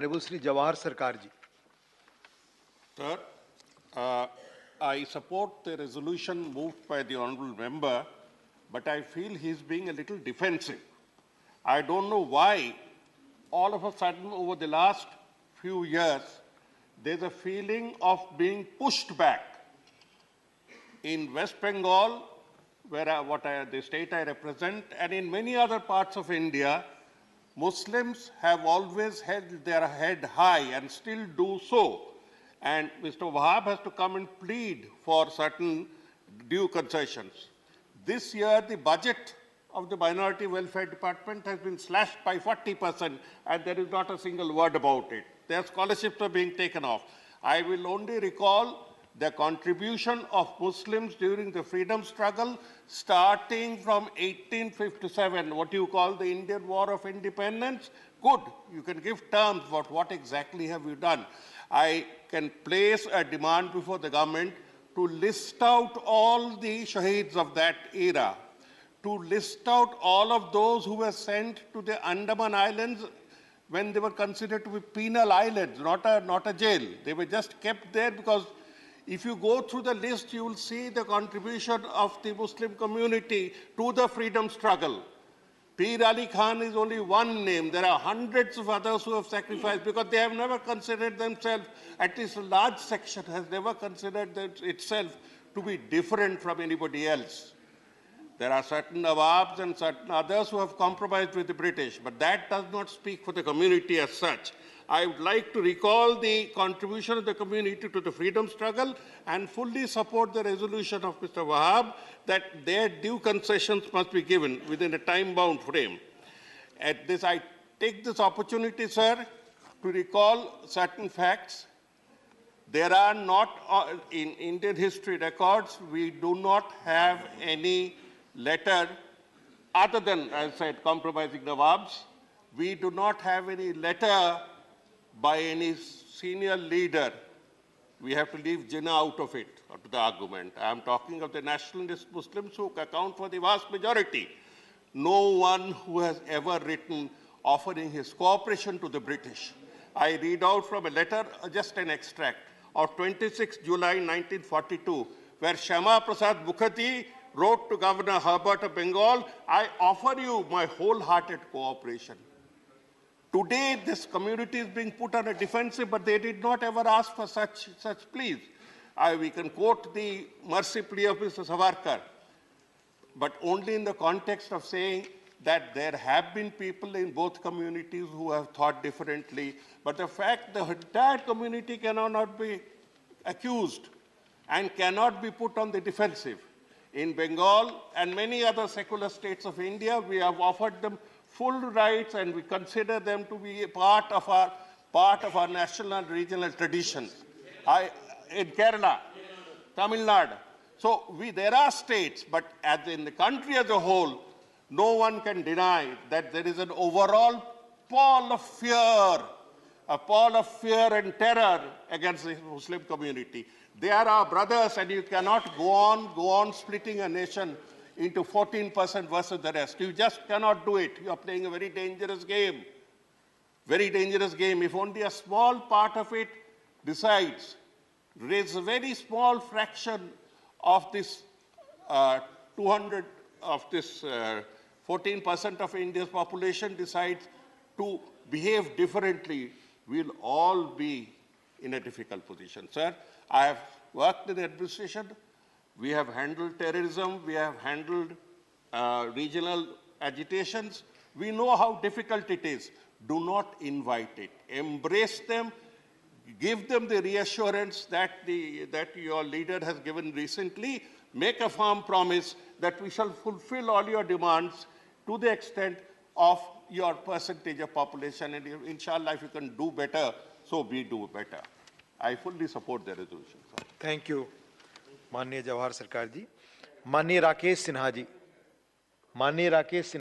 Honorable Shri Jawhar Sircar ji. Sir, I support the resolution moved by the honourable member, but I feel he's being a little defensive. I don't know why all of a sudden over the last few years there's a feeling of being pushed back. In West Bengal, the state I represent, and in many other parts of India, Muslims have always held their head high and still do so. And Mr. Wahab has to come and plead for certain due concessions. This year, the budget of the Minority Welfare Department has been slashed by 40%, and there is not a single word about it. Their scholarships are being taken off. I will only recall the contribution of Muslims during the freedom struggle, starting from 1857, what you call the Indian War of Independence. Good, you can give terms, but what exactly have you done? I can place a demand before the government to list out all the shaheeds of that era, to list out all of those who were sent to the Andaman Islands when they were considered to be penal islands, not a jail. They were just kept there because if you go through the list, you will see the contribution of the Muslim community to the freedom struggle. Pir Ali Khan is only one name. There are hundreds of others who have sacrificed because they have never considered themselves, at least a large section has never considered itself to be different from anybody else. There are certain Nawabs and certain others who have compromised with the British, but that does not speak for the community as such. I would like to recall the contribution of the community to the freedom struggle and fully support the resolution of Mr. Wahab that their due concessions must be given within a time-bound frame. At this, I take this opportunity, sir, to recall certain facts. There are not, in Indian history records, we do not have any letter other than, as I said, compromising Nawabs. We do not have any letter by any senior leader. We have to leave Jinnah out of it, out of the argument. I am talking of the nationalist Muslims who account for the vast majority. No one who has ever written offering his cooperation to the British. I read out from a letter, just an extract, of 26 July 1942, where Shyama Prasad Mukherjee wrote to Governor Herbert of Bengal, I offer you my wholehearted cooperation. Today, this community is being put on a defensive, but they did not ever ask for such pleas. We can quote the mercy plea of Mr. Savarkar, but only in the context of saying that there have been people in both communities who have thought differently, but the fact the entire community cannot be accused and cannot be put on the defensive. In Bengal and many other secular states of India, we have offered them full rights and we consider them to be a part of our national and regional traditions. In Kerala, Tamil Nadu. So there are states, but as in the country as a whole, no one can deny that there is an overall pall of fear and terror against the Muslim community. They are our brothers, and you cannot go on splitting a nation into 14% versus the rest. You just cannot do it. You are playing a very dangerous game. Very dangerous game. If only a small part of it decides, raise a very small fraction of this 14% of India's population decides to behave differently, we'll all be in a difficult position. Sir, I have worked in the administration. We have handled terrorism. We have handled regional agitations. We know how difficult it is. Do not invite it. Embrace them. Give them the reassurance that your leader has given recently. Make a firm promise that we shall fulfill all your demands to the extent of your percentage of population. And inshallah, if you can do better, so we do better. I fully support the resolution, sir. Thank you, माननीय जवाहर सरकार जी. माननीय राकेश सिन्हा जी. माननीय राकेश